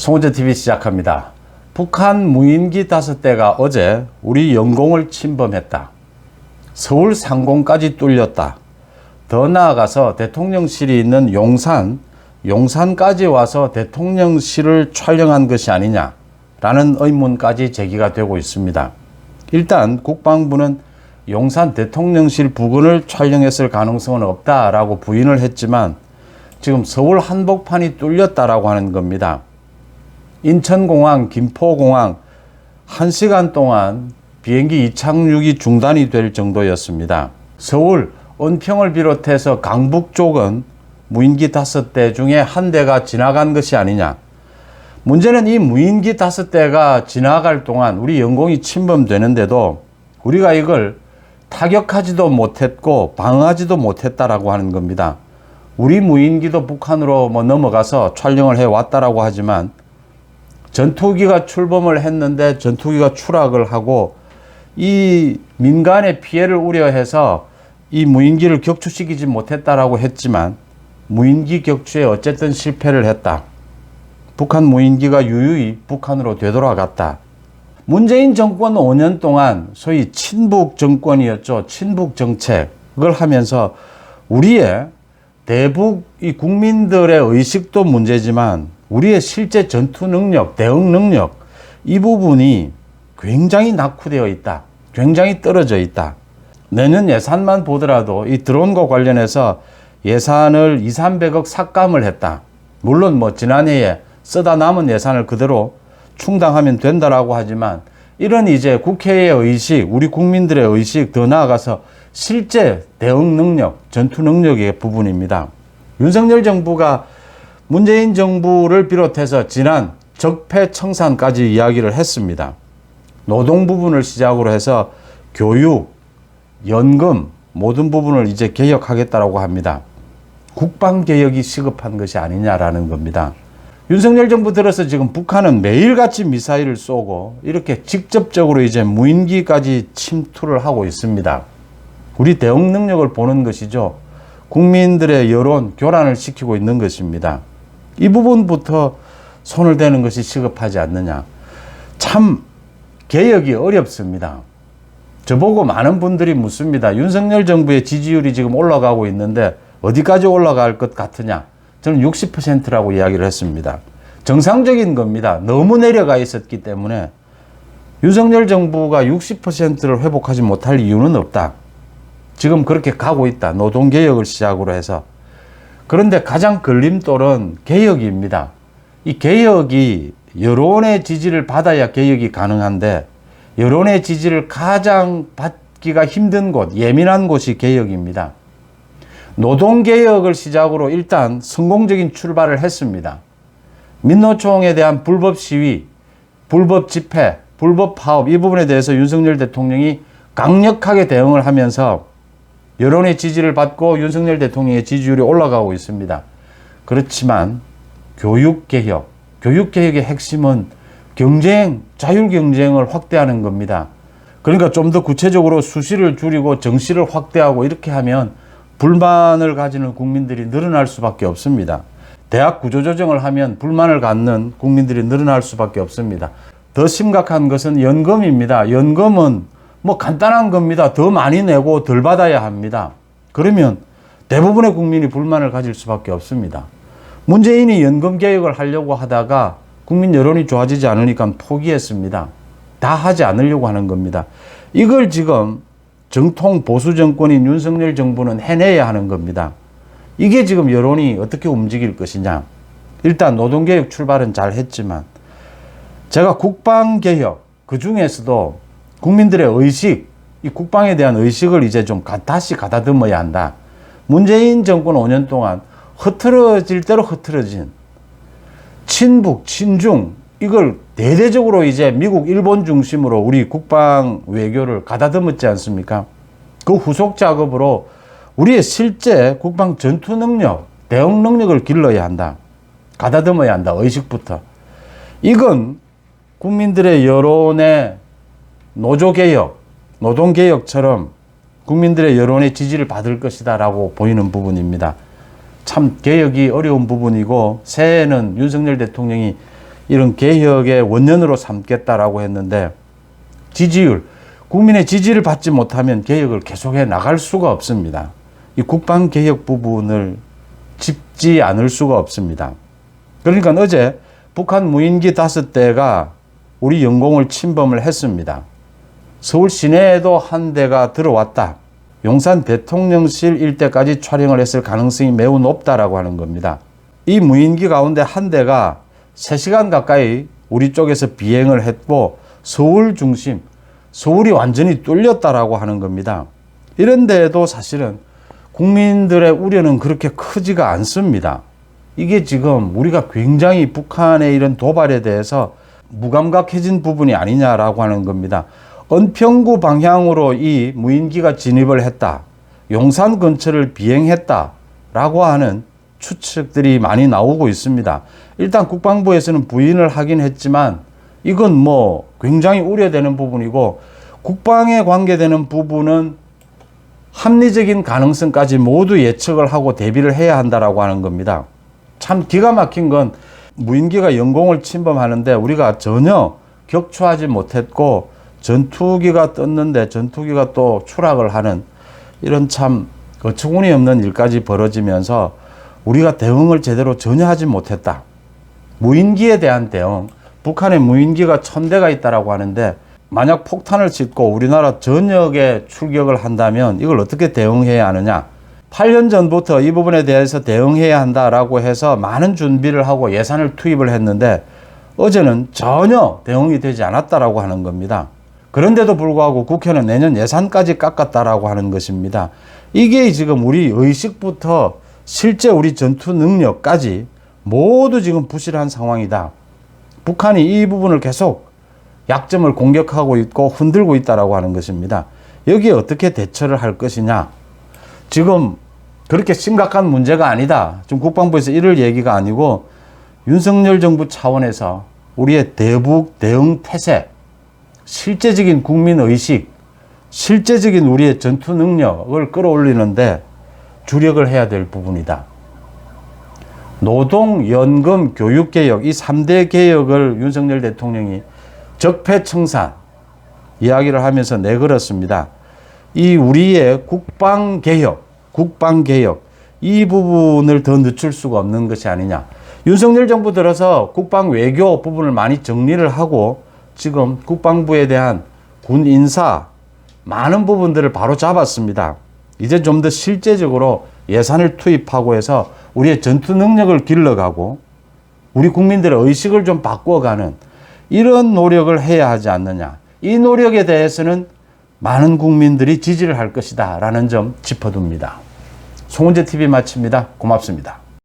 송호재TV 시작합니다. 북한 무인기 5대가 어제 우리 영공을 침범했다. 서울 상공까지 뚫렸다. 더 나아가서 대통령실이 있는 용산까지 와서 대통령실을 촬영한 것이 아니냐라는 의문까지 제기가 되고 있습니다. 일단 국방부는 용산 대통령실 부근을 촬영했을 가능성은 없다라고 부인을 했지만 지금 서울 한복판이 뚫렸다라고 하는 겁니다. 인천공항, 김포공항 1시간 동안 비행기 이착륙이 중단이 될 정도였습니다. 서울, 은평을 비롯해서 강북 쪽은 무인기 5대 중에 1대가 지나간 것이 아니냐. 문제는 이 무인기 5대가 지나갈 동안 우리 영공이 침범되는데도 우리가 이걸 타격하지도 못했고 방어하지도 못했다라고 하는 겁니다. 우리 무인기도 북한으로 넘어가서 촬영을 해왔다라고 하지만 전투기가 출범을 했는데 전투기가 추락을 하고 이 민간의 피해를 우려해서 이 무인기를 격추시키지 못했다라고 했지만 무인기 격추에 어쨌든 실패를 했다. 북한 무인기가 유유히 북한으로 되돌아갔다. 문재인 정권 5년 동안 소위 친북 정권이었죠. 친북 정책을 하면서 우리의 대북 이 국민들의 의식도 문제지만 우리의 실제 전투 능력, 대응 능력 이 부분이 굉장히 낙후되어 있다. 굉장히 떨어져 있다. 내년 예산만 보더라도 이 드론과 관련해서 예산을 200~300억 삭감을 했다. 물론 지난해에 쓰다 남은 예산을 그대로 충당하면 된다라고 하지만 이런 이제 국회의 의식, 우리 국민들의 의식 더 나아가서 실제 대응 능력, 전투 능력의 부분입니다. 윤석열 정부가 문재인 정부를 비롯해서 지난 적폐청산까지 이야기를 했습니다. 노동 부분을 시작으로 해서 교육, 연금 모든 부분을 이제 개혁하겠다라고 합니다. 국방개혁이 시급한 것이 아니냐라는 겁니다. 윤석열 정부 들어서 지금 북한은 매일같이 미사일을 쏘고 이렇게 직접적으로 이제 무인기까지 침투를 하고 있습니다. 우리 대응 능력을 보는 것이죠. 국민들의 여론 교란을 시키고 있는 것입니다. 이 부분부터 손을 대는 것이 시급하지 않느냐. 참 개혁이 어렵습니다. 저보고 많은 분들이 묻습니다. 윤석열 정부의 지지율이 지금 올라가고 있는데 어디까지 올라갈 것 같으냐. 저는 60%라고 이야기를 했습니다. 정상적인 겁니다. 너무 내려가 있었기 때문에 윤석열 정부가 60%를 회복하지 못할 이유는 없다. 지금 그렇게 가고 있다. 노동개혁을 시작으로 해서. 그런데 가장 걸림돌은 개혁입니다. 이 개혁이 여론의 지지를 받아야 개혁이 가능한데 여론의 지지를 가장 받기가 힘든 곳, 예민한 곳이 개혁입니다. 노동개혁을 시작으로 일단 성공적인 출발을 했습니다. 민노총에 대한 불법 시위, 불법 집회, 불법 파업 이 부분에 대해서 윤석열 대통령이 강력하게 대응을 하면서 여론의 지지를 받고 윤석열 대통령의 지지율이 올라가고 있습니다. 그렇지만 교육개혁의 핵심은 경쟁, 자율경쟁을 확대하는 겁니다. 그러니까 좀 더 구체적으로 수시를 줄이고 정시를 확대하고 이렇게 하면 불만을 가지는 국민들이 늘어날 수밖에 없습니다. 대학 구조조정을 하면 불만을 갖는 국민들이 늘어날 수밖에 없습니다. 더 심각한 것은 연금입니다. 연금은 간단한 겁니다. 더 많이 내고 덜 받아야 합니다. 그러면 대부분의 국민이 불만을 가질 수밖에 없습니다. 문재인이 연금 개혁을 하려고 하다가 국민 여론이 좋아지지 않으니까 포기했습니다. 다 하지 않으려고 하는 겁니다. 이걸 지금 정통 보수 정권인 윤석열 정부는 해내야 하는 겁니다. 이게 지금 여론이 어떻게 움직일 것이냐. 일단 노동개혁 출발은 잘 했지만 제가 국방개혁 그 중에서도 국민들의 의식, 이 국방에 대한 의식을 이제 좀 다시 가다듬어야 한다. 문재인 정권 5년 동안 흐트러질 대로 흐트러진 친북, 친중 이걸 대대적으로 이제 미국, 일본 중심으로 우리 국방 외교를 가다듬었지 않습니까? 그 후속 작업으로 우리의 실제 국방 전투 능력, 대응 능력을 길러야 한다. 가다듬어야 한다. 의식부터. 이건 국민들의 여론의 노조개혁, 노동개혁처럼 국민들의 여론의 지지를 받을 것이다 라고 보이는 부분입니다. 참 개혁이 어려운 부분이고 새해에는 윤석열 대통령이 이런 개혁의 원년으로 삼겠다라고 했는데 지지율, 국민의 지지를 받지 못하면 개혁을 계속해 나갈 수가 없습니다. 이 국방개혁 부분을 짚지 않을 수가 없습니다. 그러니까 어제 북한 무인기 5대가 우리 영공을 침범을 했습니다. 서울 시내에도 한 대가 들어왔다. 용산 대통령실 일대까지 촬영을 했을 가능성이 매우 높다라고 하는 겁니다. 이 무인기 가운데 한 대가 3시간 가까이 우리 쪽에서 비행을 했고 서울 중심, 서울이 완전히 뚫렸다라고 하는 겁니다. 이런데도 사실은 국민들의 우려는 그렇게 크지가 않습니다. 이게 지금 우리가 굉장히 북한의 이런 도발에 대해서 무감각해진 부분이 아니냐라고 하는 겁니다. 은평구 방향으로 이 무인기가 진입을 했다. 용산 근처를 비행했다라고 하는 추측들이 많이 나오고 있습니다. 일단 국방부에서는 부인을 하긴 했지만 이건 뭐 굉장히 우려되는 부분이고 국방에 관계되는 부분은 합리적인 가능성까지 모두 예측을 하고 대비를 해야 한다라고 하는 겁니다. 참 기가 막힌 건 무인기가 영공을 침범하는데 우리가 전혀 격추하지 못했고 전투기가 떴는데 전투기가 또 추락을 하는 이런 참 어처구니 없는 일까지 벌어지면서 우리가 대응을 제대로 전혀 하지 못했다. 무인기에 대한 대응, 북한에 무인기가 1000대가 있다라고 하는데 만약 폭탄을 싣고 우리나라 전역에 출격을 한다면 이걸 어떻게 대응해야 하느냐. 8년 전부터 이 부분에 대해서 대응해야 한다라고 해서 많은 준비를 하고 예산을 투입을 했는데 어제는 전혀 대응이 되지 않았다라고 하는 겁니다. 그런데도 불구하고 국회는 내년 예산까지 깎았다라고 하는 것입니다. 이게 지금 우리 의식부터 실제 우리 전투 능력까지 모두 지금 부실한 상황이다. 북한이 이 부분을 계속 약점을 공격하고 있고 흔들고 있다라고 하는 것입니다. 여기에 어떻게 대처를 할 것이냐. 지금 그렇게 심각한 문제가 아니다. 지금 국방부에서 이럴 얘기가 아니고 윤석열 정부 차원에서 우리의 대북 대응 태세, 실제적인 국민의식, 실제적인 우리의 전투 능력을 끌어올리는데 주력을 해야 될 부분이다. 노동, 연금, 교육개혁 이 3대 개혁을 윤석열 대통령이 적폐청산 이야기를 하면서 내걸었습니다. 이 우리의 국방개혁 이 부분을 더 늦출 수가 없는 것이 아니냐. 윤석열 정부 들어서 국방 외교 부분을 많이 정리를 하고 지금 국방부에 대한 군 인사 많은 부분들을 바로 잡았습니다. 이제 좀 더 실제적으로 예산을 투입하고 해서 우리의 전투 능력을 길러가고 우리 국민들의 의식을 좀 바꿔가는 이런 노력을 해야 하지 않느냐. 이 노력에 대해서는 많은 국민들이 지지를 할 것이다 라는 점 짚어둡니다. 송은재 TV 마칩니다. 고맙습니다.